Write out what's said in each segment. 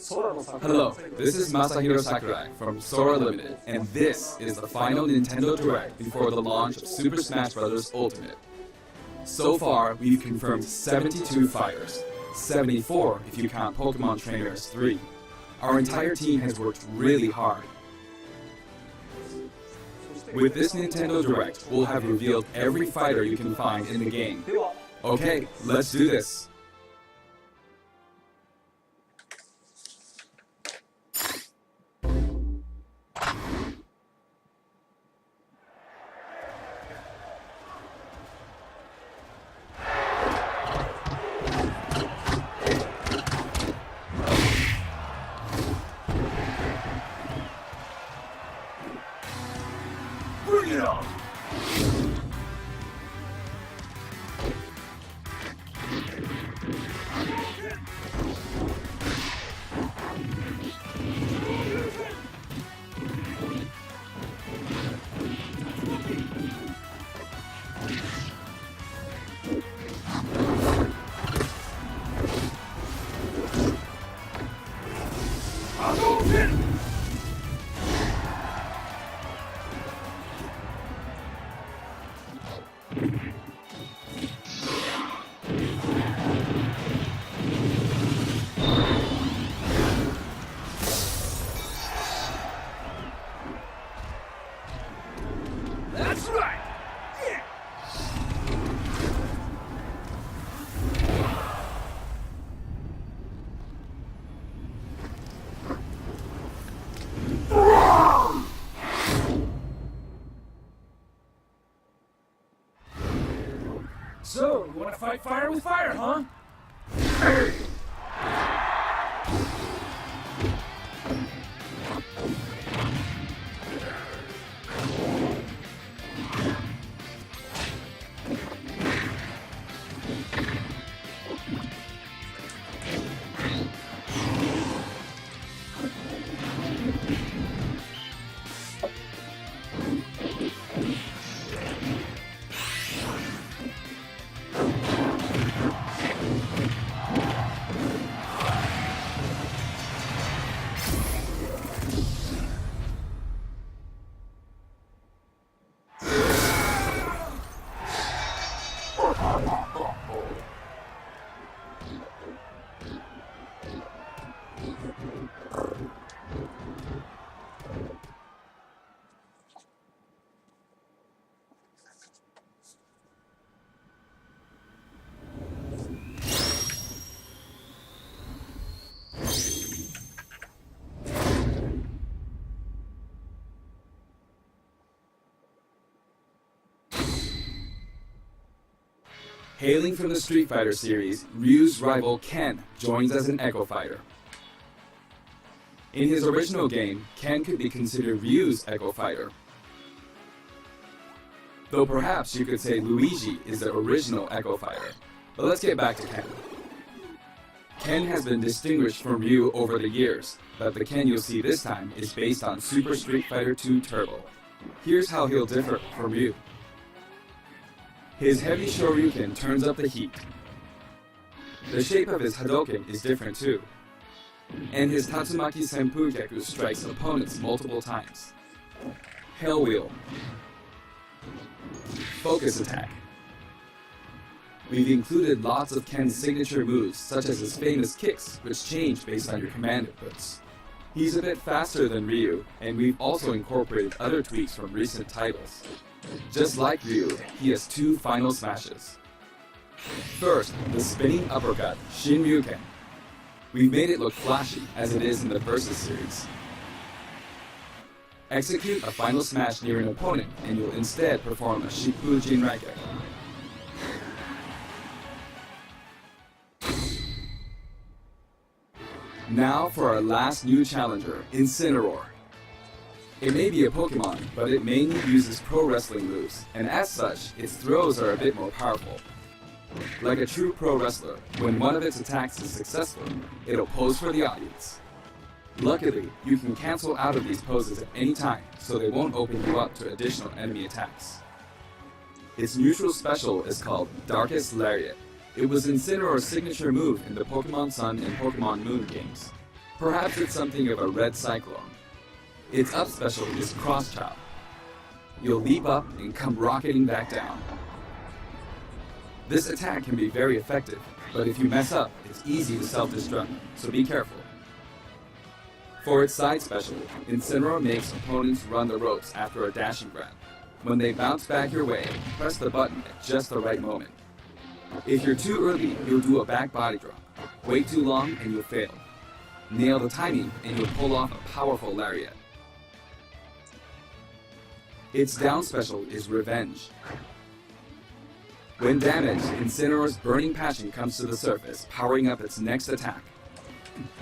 Hello, this is Masahiro Sakurai from Sora Limited, and this is the final Nintendo Direct before the launch of Super Smash Bros. Ultimate. So far, we've confirmed 72 fighters, 74 if you count Pokemon Trainers 3. Our entire team has worked really hard. With this Nintendo Direct, we'll have revealed every fighter you can find in the game. Okay, let's do this. Bring it on! That's right! Yeah. So, you want to fight fire with fire, huh? Hey! Hailing from the Street Fighter series, Ryu's rival Ken joins as an Echo Fighter. In his original game, Ken could be considered Ryu's Echo Fighter. Though perhaps you could say Luigi is the original Echo Fighter. But let's get back to Ken. Ken has been distinguished from Ryu over the years, but the Ken you'll see this time is based on Super Street Fighter 2 Turbo. Here's how he'll differ from Ryu. His heavy Shoryuken turns up the heat. The shape of his Hadoken is different too. And his Tatsumaki Senpukyaku strikes opponents multiple times. Hell Wheel. Focus Attack. We've included lots of Ken's signature moves, such as his famous kicks, which change based on your command inputs. He's a bit faster than Ryu, and we've also incorporated other tweaks from recent titles. Just like Ryu, he has two final smashes. First, the spinning uppercut, Shinryuken. We've made it look flashy, as it is in the Versus series. Execute a final smash near an opponent, and you'll instead perform a Shikku Jinraike. Now for our last new challenger, Incineroar. It may be a Pokemon, but it mainly uses pro wrestling moves, and as such, its throws are a bit more powerful. Like a true pro wrestler, when one of its attacks is successful, it'll pose for the audience. Luckily, you can cancel out of these poses at any time, so they won't open you up to additional enemy attacks. Its neutral special is called Darkest Lariat. It was Incineroar's signature move in the Pokemon Sun and Pokemon Moon games. Perhaps it's something of a red cyclone. Its up special is cross chop. You'll leap up and come rocketing back down. This attack can be very effective, but if you mess up, it's easy to self-destruct, so be careful. For its side special, Incineroar makes opponents run the ropes after a dashing grab. When they bounce back your way, press the button at just the right moment. If you're too early, you'll do a back body drop. Wait too long and you'll fail. Nail the timing and you'll pull off a powerful lariat. Its down special is Revenge. When damaged, Incineroar's Burning Passion comes to the surface, powering up its next attack.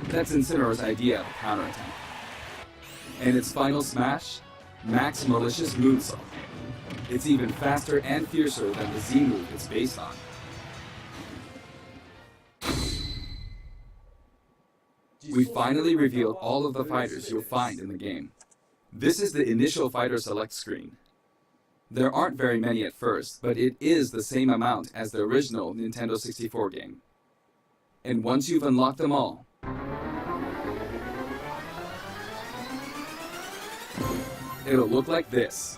That's Incineroar's idea of a counterattack. And its final smash? Max Malicious Moonsault. It's even faster and fiercer than the Z move it's based on. We finally revealed all of the fighters you'll find in the game. This is the initial fighter select screen. There aren't very many at first, but it is the same amount as the original Nintendo 64 game. And once you've unlocked them all, it'll look like this.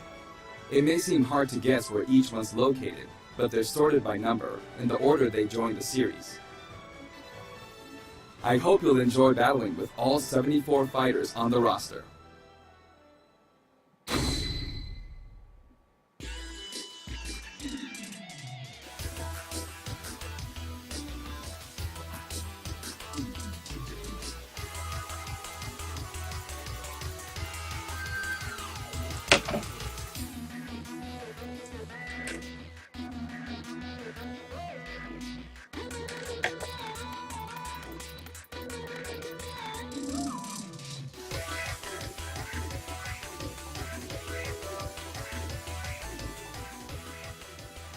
It may seem hard to guess where each one's located, but they're sorted by number in the order they joined the series. I hope you'll enjoy battling with all 74 fighters on the roster.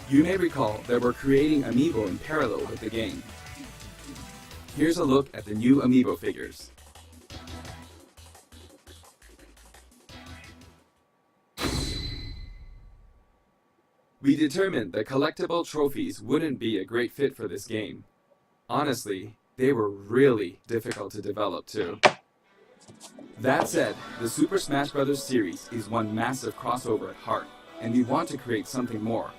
You may recall that we're creating Amiibo in parallel with the game. Here's a look at the new Amiibo figures. We determined that collectible trophies wouldn't be a great fit for this game. Honestly, they were really difficult to develop too. That said, the Super Smash Bros. Series is one massive crossover at heart, and we want to create something more.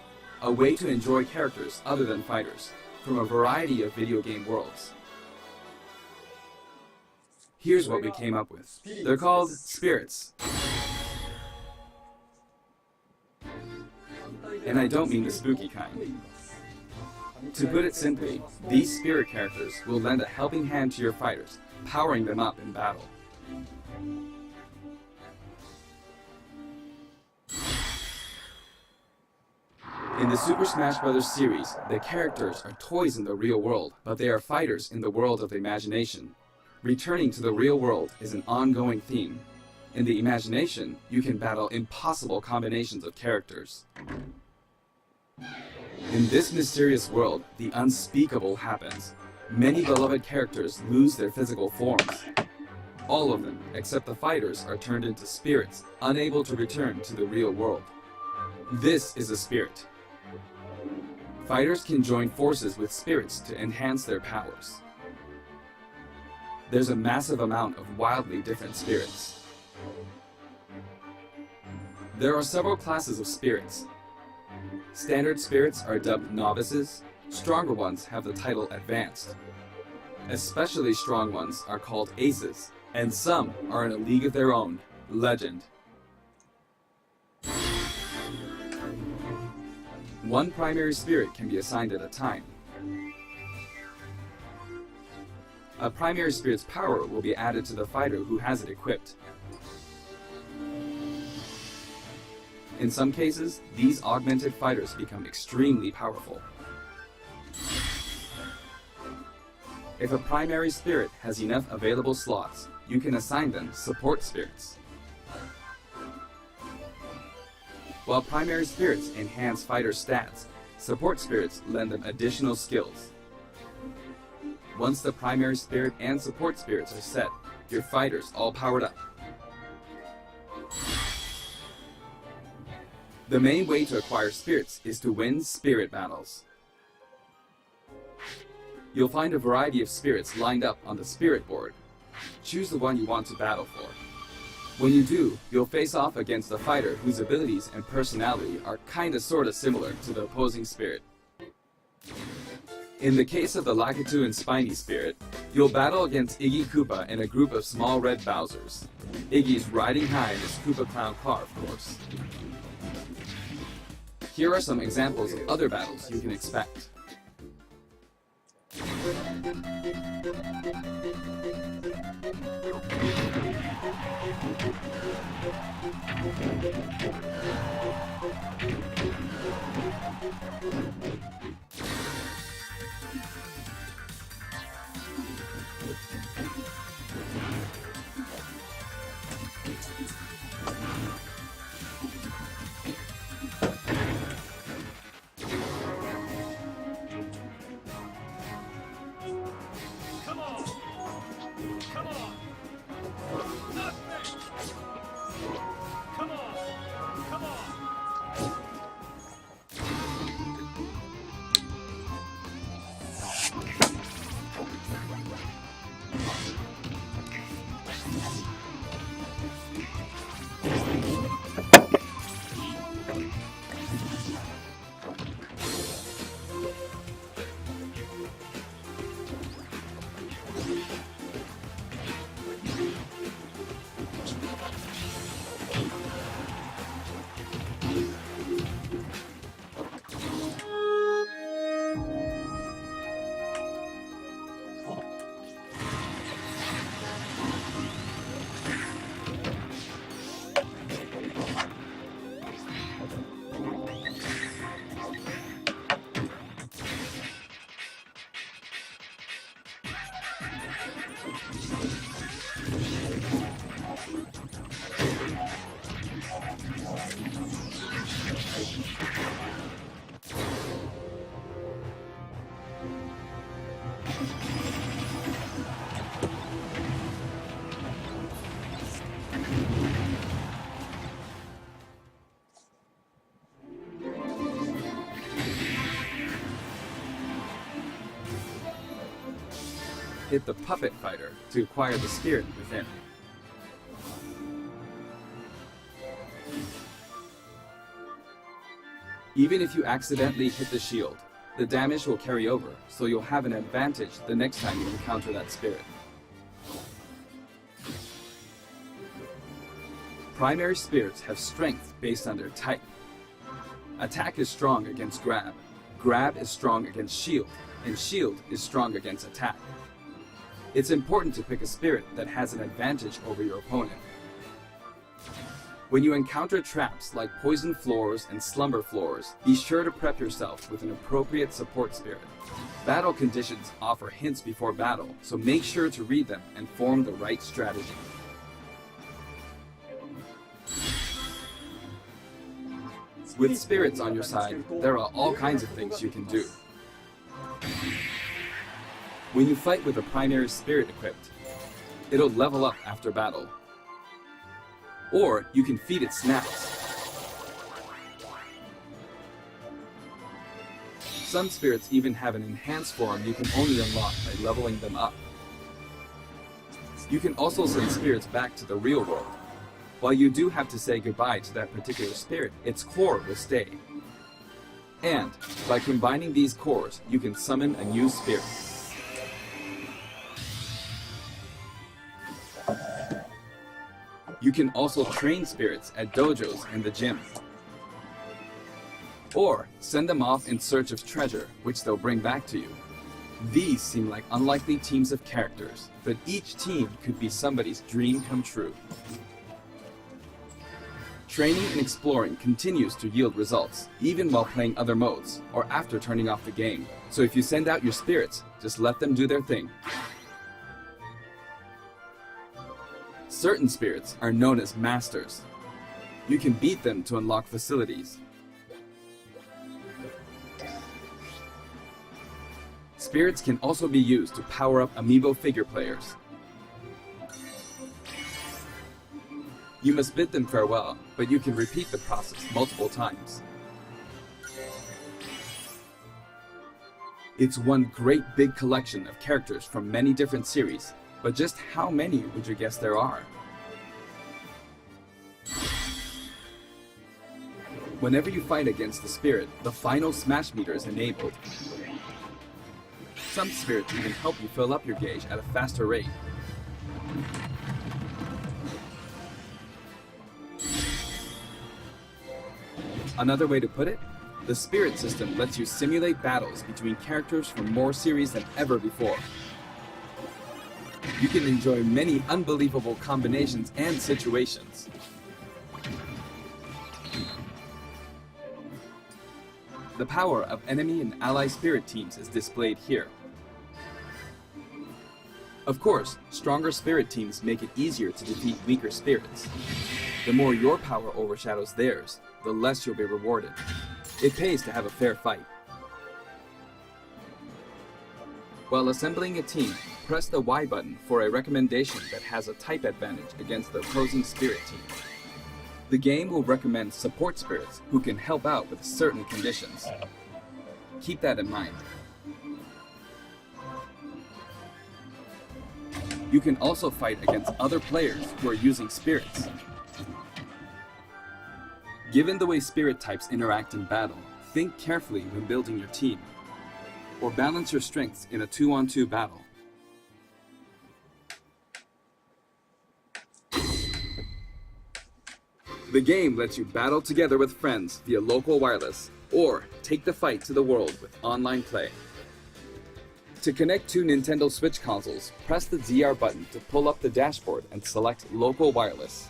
A way to enjoy characters other than fighters, from a variety of video game worlds. Here's what we came up with. They're called Spirits. And I don't mean the spooky kind. To put it simply, these spirit characters will lend a helping hand to your fighters, powering them up in battle. In the Super Smash Bros. Series, the characters are toys in the real world, but they are fighters in the world of the imagination. Returning to the real world is an ongoing theme. In the imagination, you can battle impossible combinations of characters. In this mysterious world, the unspeakable happens. Many beloved characters lose their physical forms. All of them, except the fighters, are turned into spirits, unable to return to the real world. This is a spirit. Fighters can join forces with spirits to enhance their powers. There's a massive amount of wildly different spirits. There are several classes of spirits. Standard spirits are dubbed novices. Stronger ones have the title advanced. Especially strong ones are called aces, and some are in a league of their own, legend. One primary spirit can be assigned at a time. A primary spirit's power will be added to the fighter who has it equipped. In some cases, these augmented fighters become extremely powerful. If a primary spirit has enough available slots, you can assign them support spirits. While primary spirits enhance fighter stats, support spirits lend them additional skills. Once the primary spirit and support spirits are set, your fighter's all powered up. The main way to acquire spirits is to win spirit battles. You'll find a variety of spirits lined up on the spirit board. Choose the one you want to battle for. When you do, you'll face off against a fighter whose abilities and personality are kinda sorta similar to the opposing spirit. In the case of the Lakitu and Spiny spirit, you'll battle against Iggy Koopa and a group of small red Bowsers. Iggy's riding high in his Koopa Clown car, of course. Here are some examples of other battles you can expect. Hit the Puppet Fighter to acquire the spirit within. Even if you accidentally hit the shield, the damage will carry over, so you'll have an advantage the next time you encounter that spirit. Primary spirits have strength based on their type. Attack is strong against grab, grab is strong against shield, and shield is strong against attack. It's important to pick a spirit that has an advantage over your opponent. When you encounter traps like poison floors and slumber floors, be sure to prep yourself with an appropriate support spirit. Battle conditions offer hints before battle, so make sure to read them and form the right strategy. With spirits on your side, there are all kinds of things you can do. When you fight with a primary spirit equipped, it'll level up after battle. Or you can feed it snaps. Some spirits even have an enhanced form you can only unlock by leveling them up. You can also send spirits back to the real world. While you do have to say goodbye to that particular spirit, its core will stay. And by combining these cores, you can summon a new spirit. You can also train spirits at dojos and the gym. Or send them off in search of treasure, which they'll bring back to you. These seem like unlikely teams of characters, but each team could be somebody's dream come true. Training and exploring continues to yield results, even while playing other modes, or after turning off the game. So if you send out your spirits, just let them do their thing. Certain spirits are known as masters. You can beat them to unlock facilities. Spirits can also be used to power up amiibo figure players. You must bid them farewell, but you can repeat the process multiple times. It's one great big collection of characters from many different series, But just how many would you guess there are? Whenever you fight against the spirit, the final smash meter is enabled. Some spirits even help you fill up your gauge at a faster rate. Another way to put it, the spirit system lets you simulate battles between characters from more series than ever before. You can enjoy many unbelievable combinations and situations. The power of enemy and ally spirit teams is displayed here. Of course, stronger spirit teams make it easier to defeat weaker spirits. The more your power overshadows theirs, the less you'll be rewarded. It pays to have a fair fight. While assembling a team, press the Y button for a recommendation that has a type advantage against the opposing spirit team. The game will recommend support spirits who can help out with certain conditions. Keep that in mind. You can also fight against other players who are using spirits. Given the way spirit types interact in battle, think carefully when building your team, or balance your strengths in a 2-on-2 battle. The game lets you battle together with friends via local wireless, or take the fight to the world with online play. To connect two Nintendo Switch consoles, press the ZR button to pull up the dashboard and select local wireless.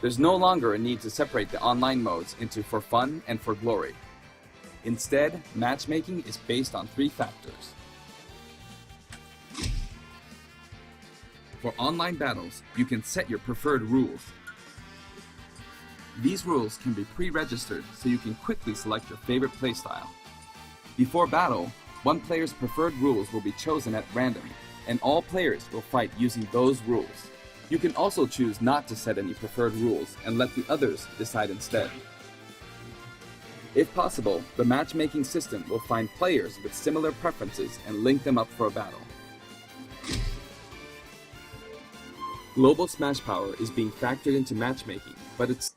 There's no longer a need to separate the online modes into for fun and for glory. Instead, matchmaking is based on 3 factors. For online battles, you can set your preferred rules. These rules can be pre-registered so you can quickly select your favorite playstyle. Before battle, one player's preferred rules will be chosen at random, and all players will fight using those rules. You can also choose not to set any preferred rules and let the others decide instead. If possible, the matchmaking system will find players with similar preferences and link them up for a battle. Global smash power is being factored into matchmaking, but it's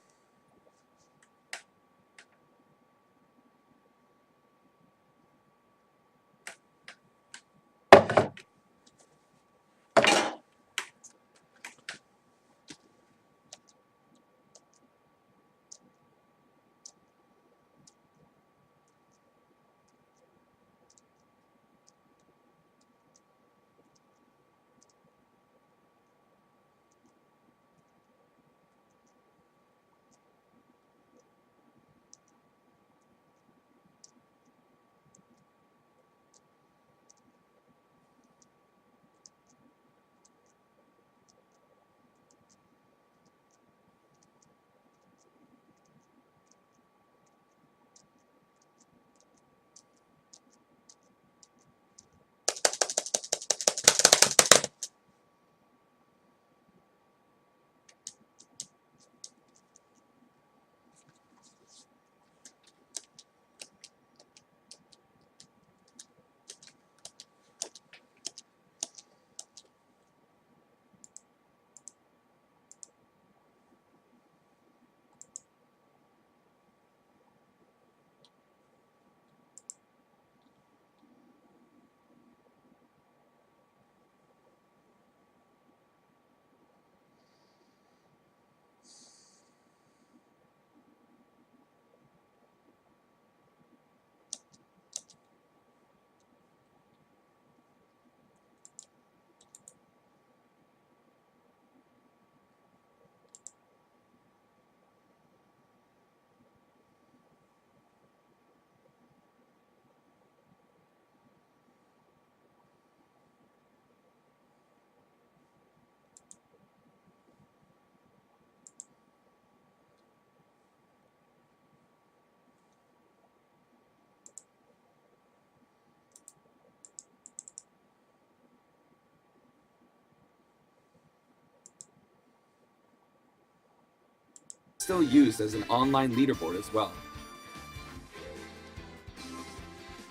still used as an online leaderboard as well.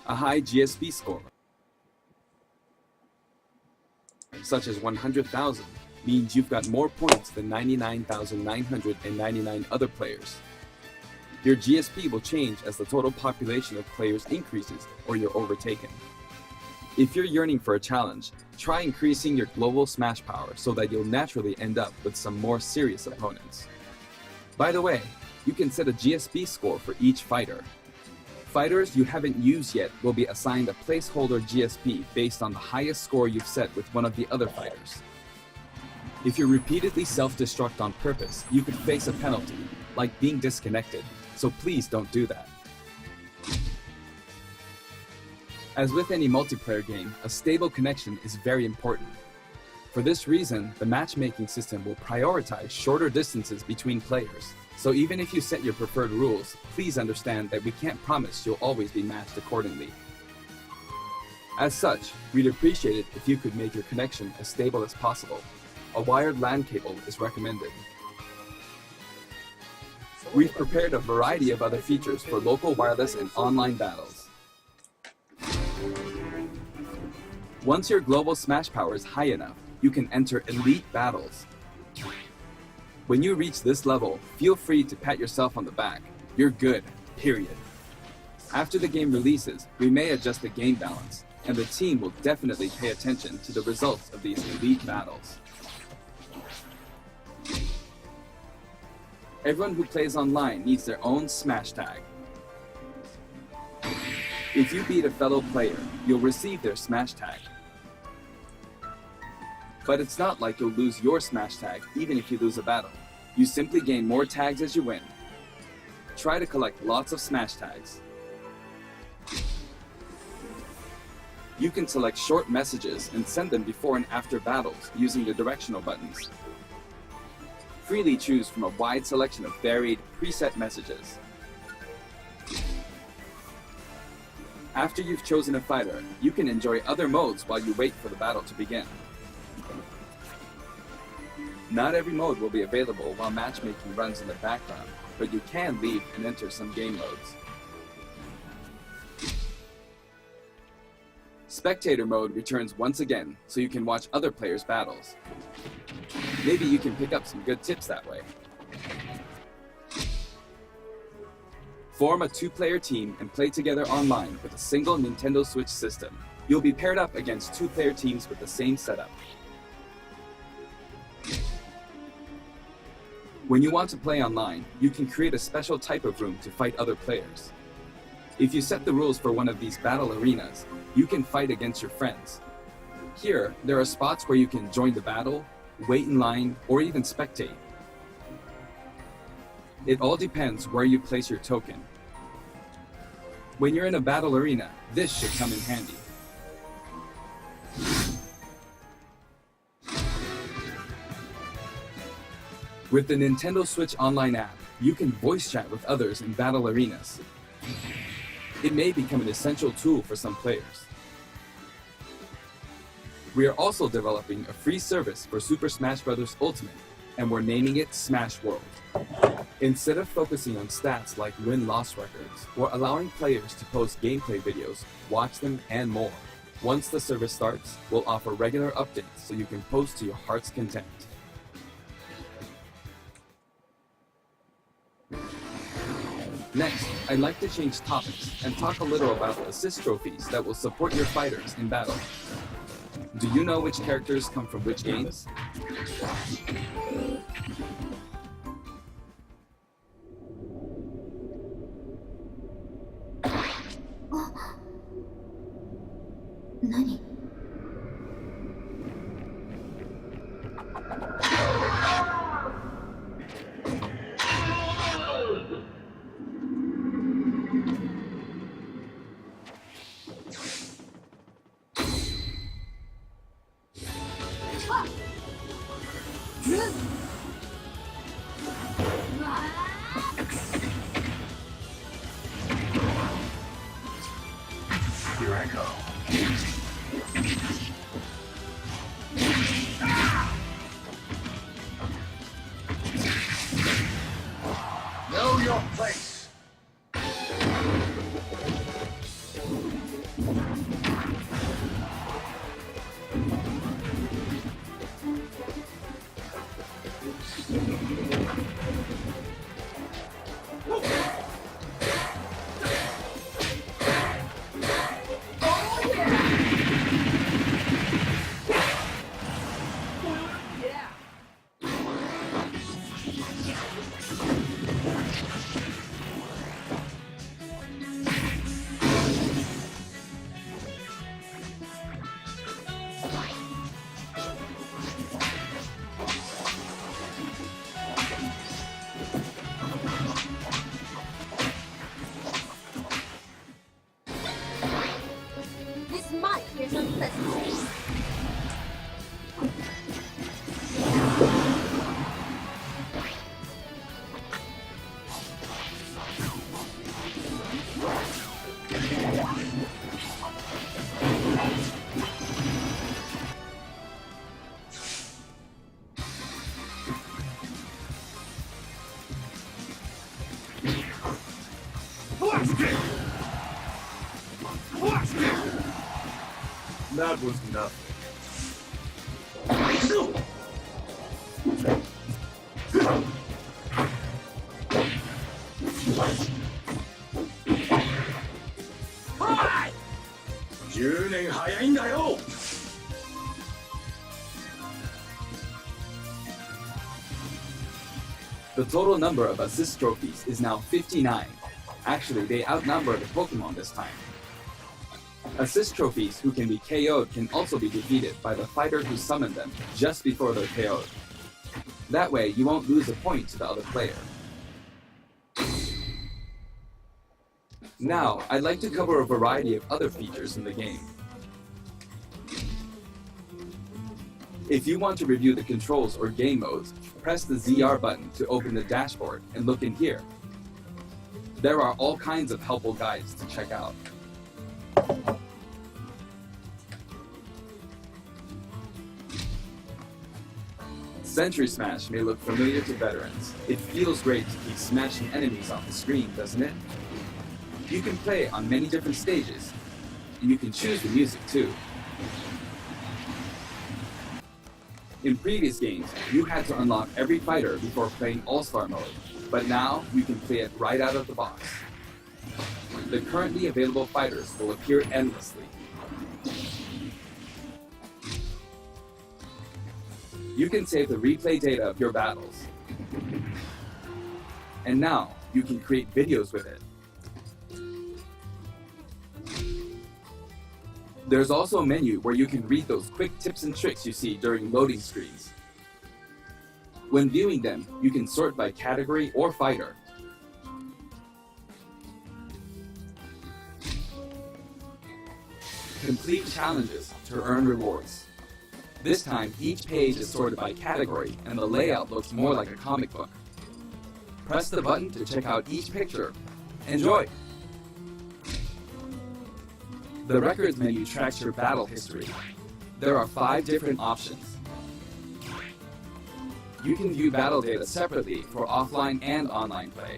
A high GSP score such as 100,000, means you've got more points than 99,999 other players. Your GSP will change as the total population of players increases or you're overtaken. If you're yearning for a challenge, try increasing your global smash power so that you'll naturally end up with some more serious opponents. By the way, you can set a GSP score for each fighter. Fighters you haven't used yet will be assigned a placeholder GSP based on the highest score you've set with one of the other fighters. If you repeatedly self-destruct on purpose, you could face a penalty, like being disconnected, so please don't do that. As with any multiplayer game, a stable connection is very important. For this reason, the matchmaking system will prioritize shorter distances between players. So even if you set your preferred rules, please understand that we can't promise you'll always be matched accordingly. As such, we'd appreciate it if you could make your connection as stable as possible. A wired LAN cable is recommended. We've prepared a variety of other features for local wireless and online battles. Once your global smash power is high enough, you can enter elite battles. When you reach this level, feel free to pat yourself on the back. You're good, period. After the game releases, we may adjust the game balance, and the team will definitely pay attention to the results of these elite battles. Everyone who plays online needs their own smash tag. If you beat a fellow player, you'll receive their smash tag. But it's not like you'll lose your smash tag even if you lose a battle. You simply gain more tags as you win. Try to collect lots of smash tags. You can select short messages and send them before and after battles using the directional buttons. Freely choose from a wide selection of varied, preset messages. After you've chosen a fighter, you can enjoy other modes while you wait for the battle to begin. Not every mode will be available while matchmaking runs in the background, but you can leave and enter some game modes. Spectator mode returns once again, so you can watch other players' battles. Maybe you can pick up some good tips that way. Form a two-player team and play together online with a single Nintendo Switch system. You'll be paired up against two-player teams with the same setup. When you want to play online, you can create a special type of room to fight other players. If you set the rules for one of these battle arenas, you can fight against your friends. Here, there are spots where you can join the battle, wait in line, or even spectate. It all depends where you place your token. When you're in a battle arena, this should come in handy. With the Nintendo Switch Online app, you can voice chat with others in battle arenas. It may become an essential tool for some players. We are also developing a free service for Super Smash Bros. Ultimate, and we're naming it Smash World. Instead of focusing on stats like win-loss records, we're allowing players to post gameplay videos, watch them, and more. Once the service starts, we'll offer regular updates so you can post to your heart's content. Next, I'd like to change topics and talk a little about assist trophies that will support your fighters in battle. Do you know which characters come from which games? Nani? Here I go. Know your place. That was nothing. Hi! 10年早いんだよ The total number of assist trophies is now 59. Actually, they outnumber the Pokemon this time. Assist trophies who can be KO'd can also be defeated by the fighter who summoned them just before they're KO'd. That way, you won't lose a point to the other player. Now, I'd like to cover a variety of other features in the game. If you want to review the controls or game modes, press the ZR button to open the dashboard and look in here. There are all kinds of helpful guides to check out. Century Smash may look familiar to veterans. It feels great to keep smashing enemies off the screen, doesn't it? You can play on many different stages. You can choose the music too. In previous games, you had to unlock every fighter before playing All-Star mode, but now you can play it right out of the box. The currently available fighters will appear endlessly. You can save the replay data of your battles. And now, you can create videos with it. There's also a menu where you can read those quick tips and tricks you see during loading screens. When viewing them, you can sort by category or fighter. Complete challenges to earn rewards. This time, each page is sorted by category and the layout looks more like a comic book. Press the button to check out each picture. Enjoy! The records menu tracks your battle history. There are 5 different options. You can view battle data separately for offline and online play.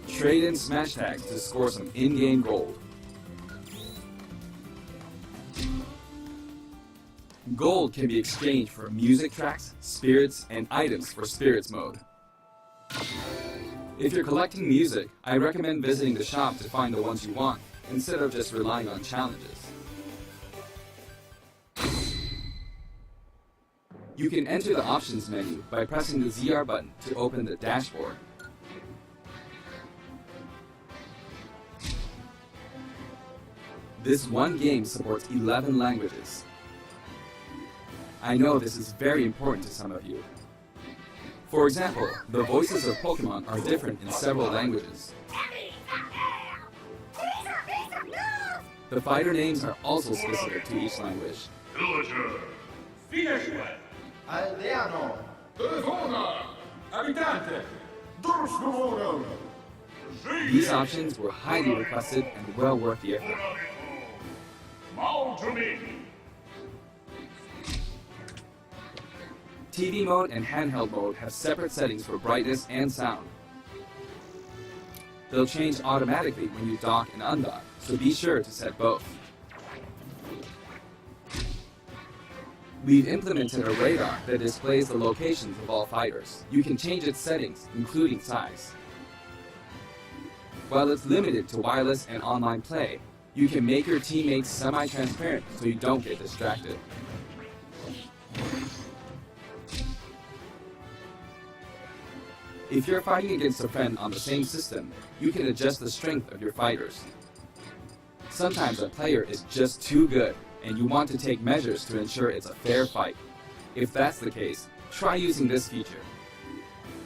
Trade in smash tags to score some in-game gold. Gold can be exchanged for music tracks, spirits, and items for spirits mode. If you're collecting music, I recommend visiting the shop to find the ones you want, instead of just relying on challenges. You can enter the options menu by pressing the ZR button to open the dashboard. This one game supports 11 languages. I know this is very important to some of you. For example, the voices of Pokemon are different in several languages. The fighter names are also specific to each language. Villager. Finisher. Aldeano. Telefona! Abitante! Dorsgolono! These options were highly requested and well worth the effort. Maltony. TV mode and handheld mode have separate settings for brightness and sound. They'll change automatically when you dock and undock, so be sure to set both. We've implemented a radar that displays the locations of all fighters. You can change its settings, including size. While it's limited to wireless and online play, you can make your teammates semi-transparent so you don't get distracted. If you're fighting against a friend on the same system, you can adjust the strength of your fighters. Sometimes a player is just too good, and you want to take measures to ensure it's a fair fight. If that's the case, try using this feature.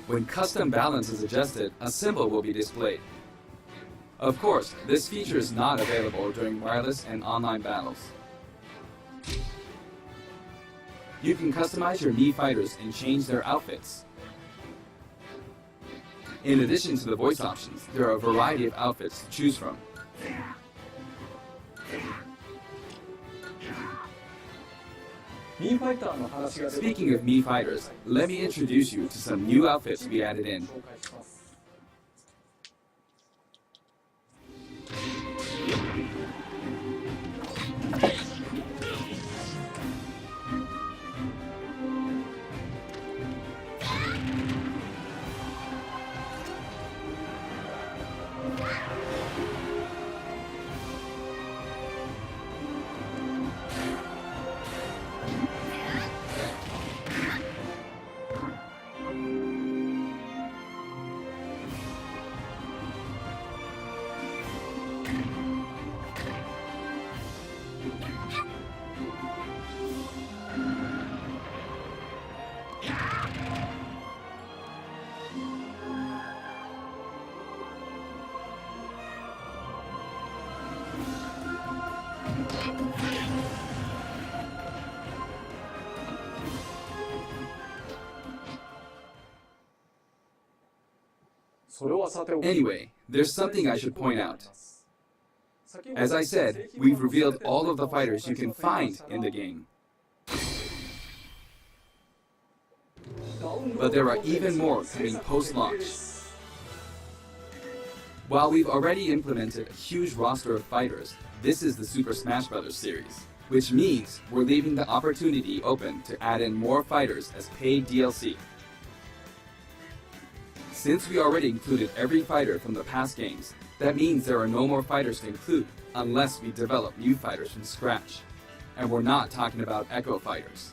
When custom balance is adjusted, a symbol will be displayed. Of course, this feature is not available during wireless and online battles. You can customize your Mii fighters and change their outfits. In addition to the voice options, there are a variety of outfits to choose from. Speaking of Mii fighters, let me introduce you to some new outfits we added in. Anyway, there's something I should point out. As I said, we've revealed all of the fighters you can find in the game. But there are even more coming post-launch. While we've already implemented a huge roster of fighters, this is the Super Smash Bros. Series, which means we're leaving the opportunity open to add in more fighters as paid DLC. Since we already included every fighter from the past games, that means there are no more fighters to include unless we develop new fighters from scratch. And we're not talking about Echo fighters.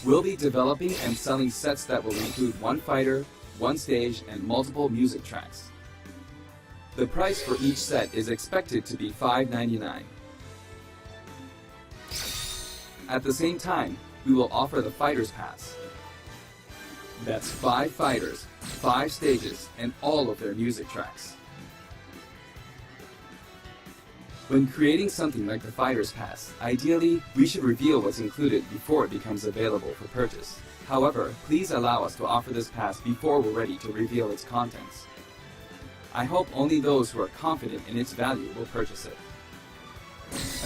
We'll be developing and selling sets that will include one fighter, one stage, and multiple music tracks. The price for each set is expected to be $5.99. At the same time, we will offer the Fighters Pass. That's 5 fighters, 5 stages, and all of their music tracks. When creating something like the Fighters Pass, ideally, we should reveal what's included before it becomes available for purchase. However, please allow us to offer this pass before we're ready to reveal its contents. I hope only those who are confident in its value will purchase it.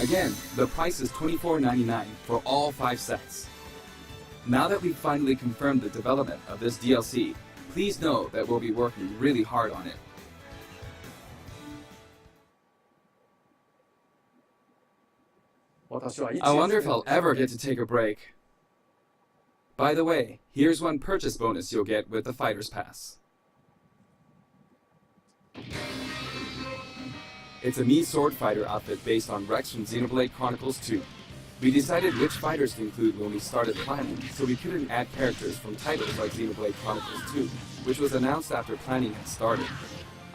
Again, the price is $24.99 for all 5 sets. Now that we've finally confirmed the development of this DLC, please know that we'll be working really hard on it. I wonder if I'll ever get to take a break. By the way, here's one purchase bonus you'll get with the Fighters Pass. It's a Mii Sword Fighter outfit based on Rex from Xenoblade Chronicles 2. We decided which fighters to include when we started planning, so we couldn't add characters from titles like Xenoblade Chronicles 2, which was announced after planning had started.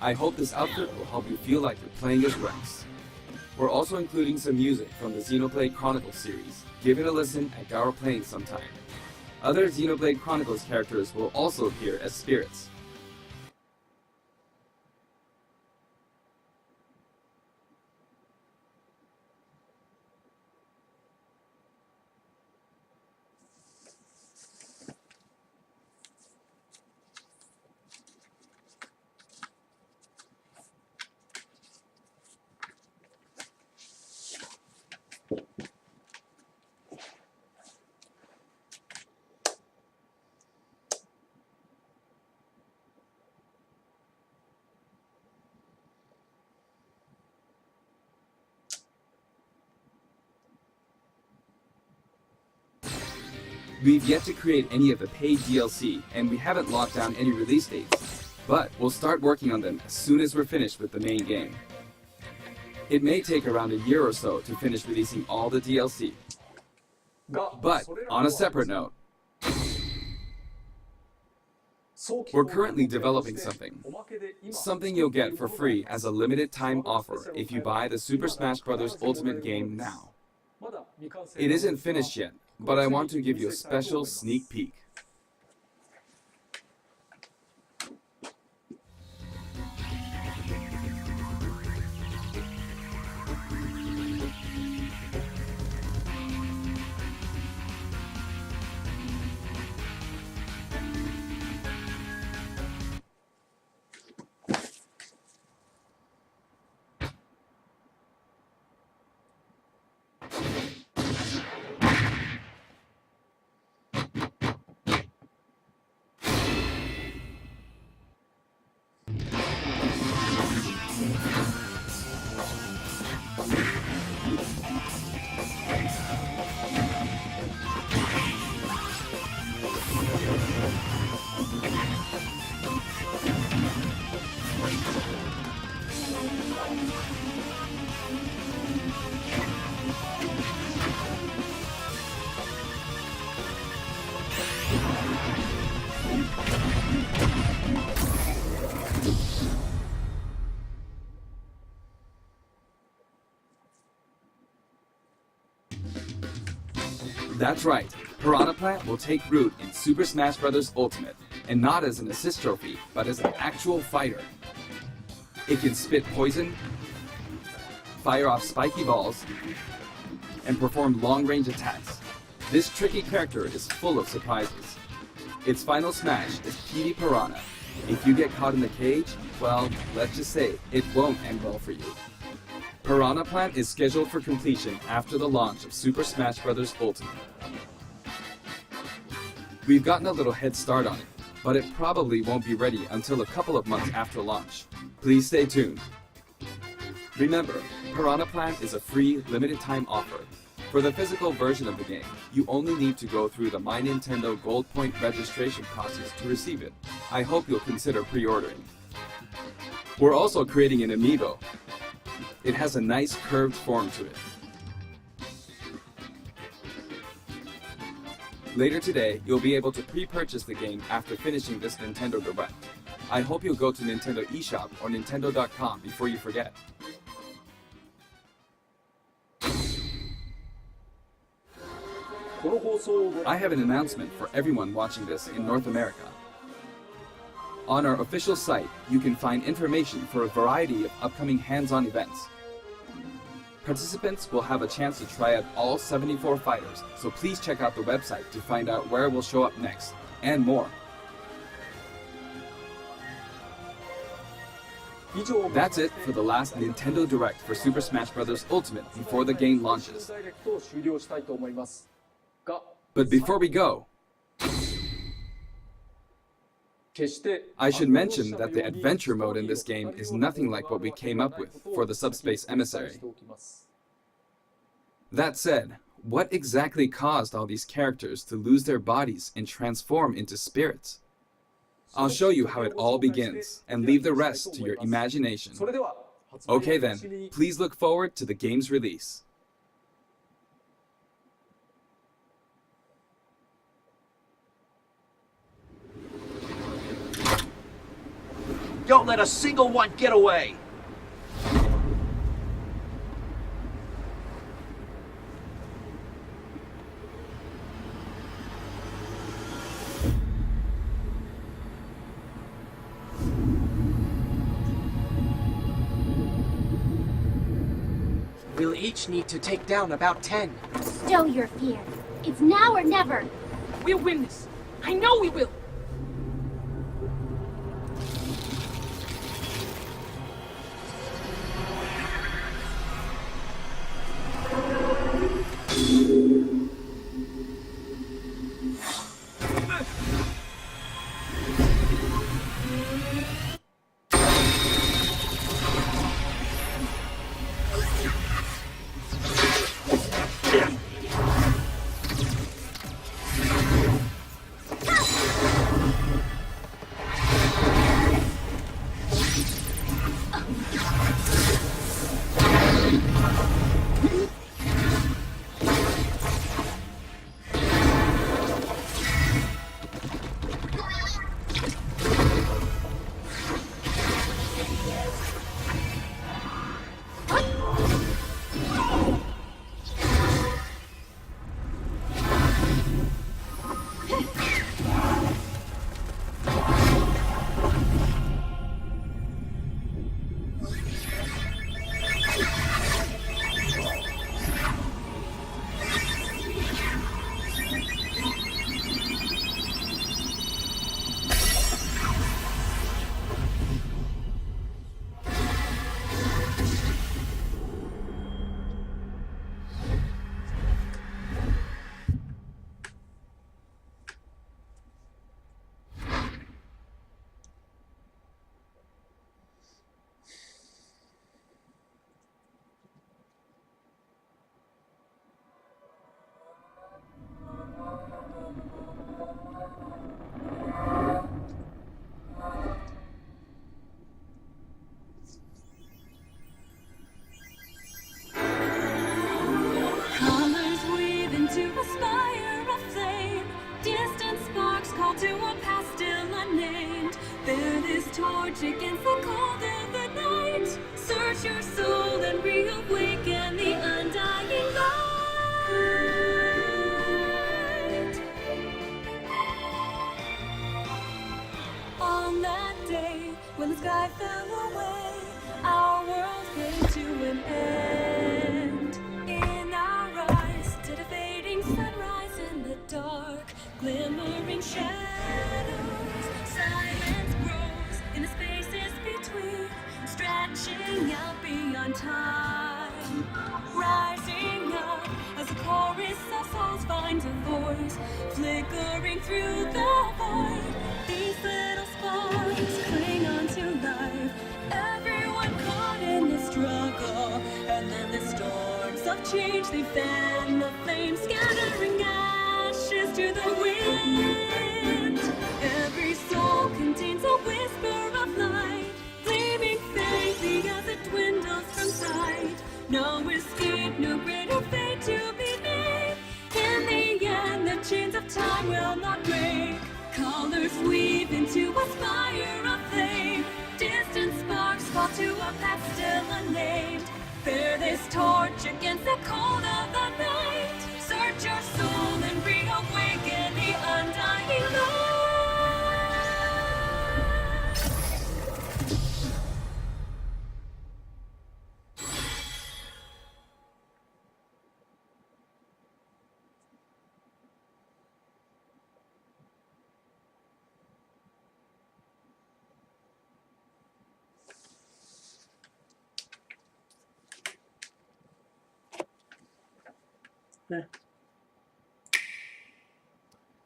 I hope this outfit will help you feel like you're playing as Rex. We're also including some music from the Xenoblade Chronicles series. Give it a listen at our playing sometime. Other Xenoblade Chronicles characters will also appear as spirits. We've yet to create any of the paid DLC, and we haven't locked down any release dates, but we'll start working on them as soon as we're finished with the main game. It may take around a year or so to finish releasing all the DLC. But, on a separate note, we're currently developing something you'll get for free as a limited time offer if you buy the Super Smash Bros. Ultimate game now. It isn't finished yet, but I want to give you a special sneak peek. That's right, Piranha Plant will take root in Super Smash Bros. Ultimate, and not as an assist trophy, but as an actual fighter. It can spit poison, fire off spiky balls, and perform long-range attacks. This tricky character is full of surprises. Its final smash is PD Piranha. If you get caught in the cage, well, let's just say it won't end well for you. Piranha Plant is scheduled for completion after the launch of Super Smash Bros. Ultimate. We've gotten a little head start on it, but it probably won't be ready until a couple of months after launch. Please stay tuned. Remember, Piranha Plant is a free, limited-time offer. For the physical version of the game, you only need to go through the My Nintendo Gold Point registration process to receive it. I hope you'll consider pre-ordering. We're also creating an amiibo. It has a nice curved form to it. Later today, you'll be able to pre-purchase the game after finishing this Nintendo Direct. I hope you'll go to Nintendo eShop or Nintendo.com before you forget. I have an announcement for everyone watching this in North America. On our official site, you can find information for a variety of upcoming hands-on events. Participants will have a chance to try out all 74 fighters, so please check out the website to find out where we'll show up next, and more. That's it for the last Nintendo Direct for Super Smash Bros. Ultimate before the game launches. But before we go, I should mention that the adventure mode in this game is nothing like what we came up with for the Subspace Emissary. That said, what exactly caused all these characters to lose their bodies and transform into spirits? I'll show you how it all begins, and leave the rest to your imagination. Okay then, please look forward to the game's release. Don't let a single one get away! We'll each need to take down about 10. Stow your fear. It's now or never. We'll win this. I know we will. torch against the cold of the night. Search your soul and reawaken the undying light. pulse finds a force, flickering through the void. These little sparks cling on to life. Everyone caught in this struggle, and then the storms of change they fan the flames, scattering ashes to the wind. Every soul contains a whisper of light, gleaming faintly as it dwindles from sight. No escape, no greater fate to be made. In the end, the chains of time will not break. Colors weave into a spire of flame. Distant sparks fall to a path still unnamed. Bear this torch against the cold of the night. Search your soul and reawaken the undying light.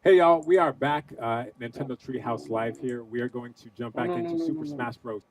Hey y'all, we are back at Nintendo Treehouse Live here. We are going to jump back into Super Smash Bros.